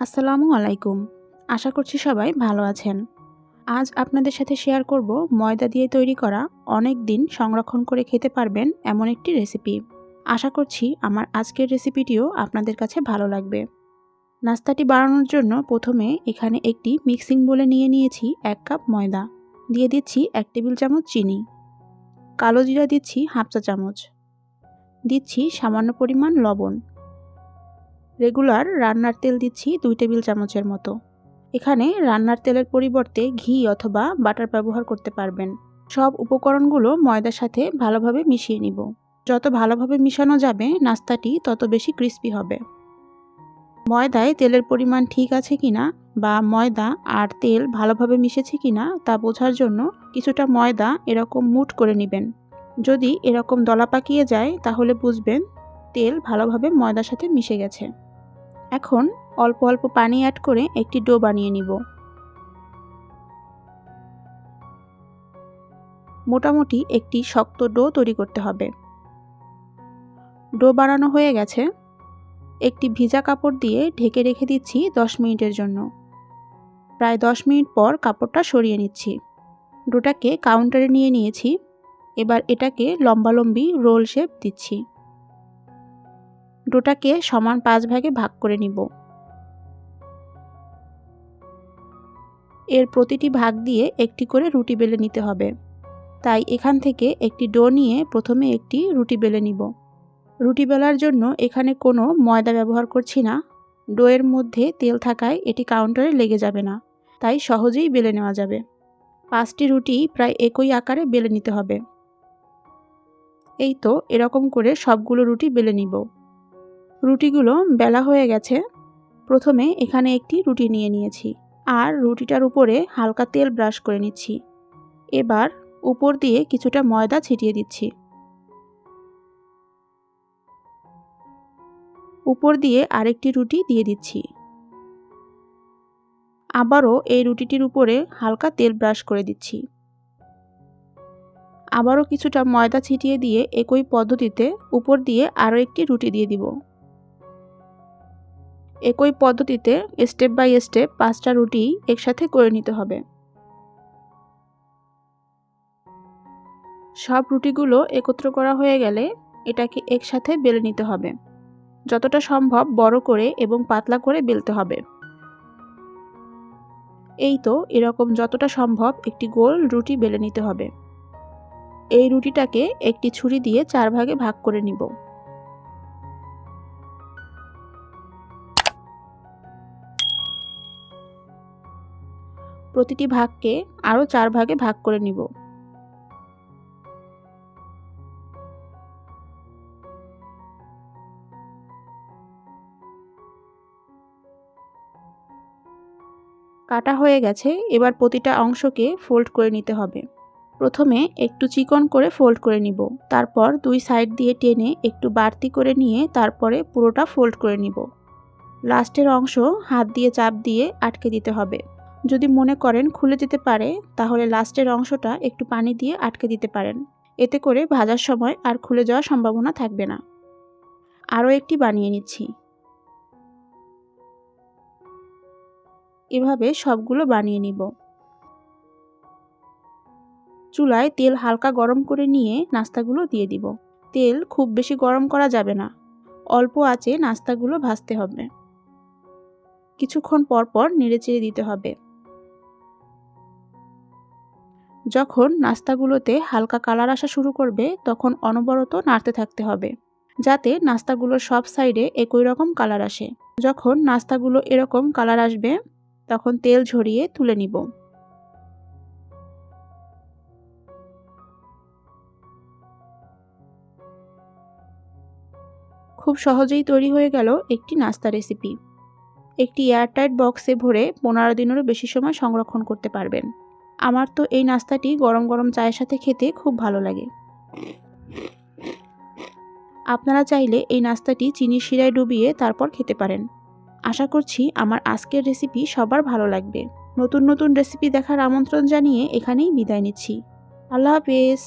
আসসালামু আলাইকুম। আশা করছি সবাই ভালো আছেন। আজ আপনাদের সাথে শেয়ার করব ময়দা দিয়ে তৈরি করা অনেক দিন সংরক্ষণ করে খেতে পারবেন এমন একটি রেসিপি। আশা করছি আমার আজকের রেসিপিটিও আপনাদের কাছে ভালো লাগবে। নাস্তাটি বানানোর জন্য প্রথমে এখানে একটি মিক্সিং বোলে নিয়ে নিয়েছি 1 কাপ ময়দা। দিয়ে দিচ্ছি 1 টেবিল চামচ চিনি। কালো জিরা দিচ্ছি হাফ চা চামচ। দিচ্ছি সামান্য পরিমাণ লবণ। রেগুলার রান্নার তেল দিচ্ছি 2 টেবিল চামচের মতো। এখানে রান্নার তেলের পরিবর্তে ঘি অথবা বাটার ব্যবহার করতে পারবেন। সব উপকরণগুলো ময়দার সাথে ভালোভাবে মিশিয়ে নিব। যত ভালোভাবে মিশানো যাবে নাস্তাটি তত বেশি ক্রিস্পি হবে। ময়দায় তেলের পরিমাণ ঠিক আছে কিনা বা ময়দা আর তেল ভালোভাবে মিশেছে কিনা তা বোঝার জন্য কিছুটা ময়দা এরকম মুঠ করে নেবেন। যদি এরকম দলা পাকিয়ে যায় তাহলে বুঝবেন তেল ভালোভাবে ময়দার সাথে মিশে গেছে। এখন অল্প অল্প পানি অ্যাড করে একটি ডো বানিয়ে নিব। মোটামুটি একটি শক্ত ডো তৈরি করতে হবে। ডো বানানো হয়ে গেছে। একটি ভিজা কাপড় দিয়ে ঢেকে রেখে দিচ্ছি 10 মিনিটের জন্য। প্রায় 10 মিনিট পর কাপড়টা সরিয়ে নিচ্ছি। ডোটাকে কাউন্টারে নিয়ে নিয়েছি। এবার এটাকে লম্বালম্বি রোল শেপ দিচ্ছি। ডোটাকে সমান 5 ভাগে ভাগ করে নিব। এর প্রতিটি ভাগ দিয়ে একটি করে রুটি বেলে নিতে হবে। তাই এখান থেকে একটি ডো নিয়ে প্রথমে একটি রুটি বেলে নিব। রুটি বেলার জন্য এখানে কোনো ময়দা ব্যবহার করছি না। ডোয়ের মধ্যে তেল থাকায় এটি কাউন্টারে লেগে যাবে না, তাই সহজেই বেলে নেওয়া যাবে। 5টি রুটি প্রায় একই আকারে বেলে নিতে হবে। এই তো এরকম করে সবগুলো রুটি বেলে নিব। রুটিগুলো বেলা হয়ে গেছে। প্রথমে এখানে একটি রুটি নিয়ে নিয়েছি আর রুটিটার উপরে হালকা তেল ব্রাশ করে নিচ্ছি। এবার উপর দিয়ে কিছুটা ময়দা ছিটিয়ে দিচ্ছি। উপর দিয়ে আরেকটি রুটি দিয়ে দিচ্ছি। আবারও এই রুটিটির উপরে হালকা তেল ব্রাশ করে দিচ্ছি। আবারও কিছুটা ময়দা ছিটিয়ে দিয়ে একই পদ্ধতিতে উপর দিয়ে আরও একটি রুটি দিয়ে দিব। একই পদ্ধতিতে স্টেপ বাই স্টেপ 5টা রুটি একসাথে করে নিতে হবে। সব রুটিগুলো একত্র করা হয়ে গেলে এটাকে একসাথে বেলে নিতে হবে। যতটা সম্ভব বড় করে এবং পাতলা করে বেলতে হবে। এই তো এরকম যতটা সম্ভব একটি গোল রুটি বেলে নিতে হবে। এই রুটিটাকে একটি ছুরি দিয়ে 4 ভাগে ভাগ করে নিব। প্রতিটি ভাগকে আরও 4 ভাগে ভাগ করে নিব। কাটা হয়ে গেছে। এবার প্রতিটা অংশকে ফোল্ড করে নিতে হবে। প্রথমে একটু চিকন করে ফোল্ড করে নিব। তারপর 2 সাইড দিয়ে টেনে একটু বাড়তি করে নিয়ে তারপরে পুরোটা ফোল্ড করে নিব। লাস্টের অংশ হাত দিয়ে চাপ দিয়ে আটকে দিতে হবে। যদি মনে করেন খুলে যেতে পারে তাহলে লাস্টের অংশটা একটু পানি দিয়ে আটকে দিতে পারেন। এতে করে ভাজার সময় আর খুলে যাওয়ার সম্ভাবনা থাকবে না। আরও একটি বানিয়ে নিচ্ছি। এভাবে সবগুলো বানিয়ে নিব। চুলায় তেল হালকা গরম করে নিয়ে নাস্তাগুলো দিয়ে দিব। তেল খুব বেশি গরম করা যাবে না। অল্প আঁচে নাস্তাগুলো ভাজতে হবে। কিছুক্ষণ পর পর নেড়েচেড়ে দিতে হবে। যখন নাস্তাগুলোতে হালকা কালার আসা শুরু করবে তখন অনবরত নাড়তে থাকতে হবে, যাতে নাস্তাগুলোর সব সাইডে একই রকম কালার আসে। যখন নাস্তাগুলো এরকম কালার আসবে তখন তেল ঝরিয়ে তুলে নিব। খুব সহজেই তৈরি হয়ে গেল একটি নাস্তা রেসিপি। একটি এয়ারটাইট বক্সে ভরে 15 দিনেরও বেশি সময় সংরক্ষণ করতে পারবেন। আমার তো এই নাস্তাটি গরম গরম চায়ের সাথে খেতে খুব ভালো লাগে। আপনারা চাইলে এই নাস্তাটি চিনির শিরায় ডুবিয়ে তারপর খেতে পারেন। আশা করছি আমার আজকের রেসিপি সবার ভালো লাগবে। নতুন নতুন রেসিপি দেখার আমন্ত্রণ জানিয়ে এখানেই বিদায় নিচ্ছি। আল্লাহ হাফেজ।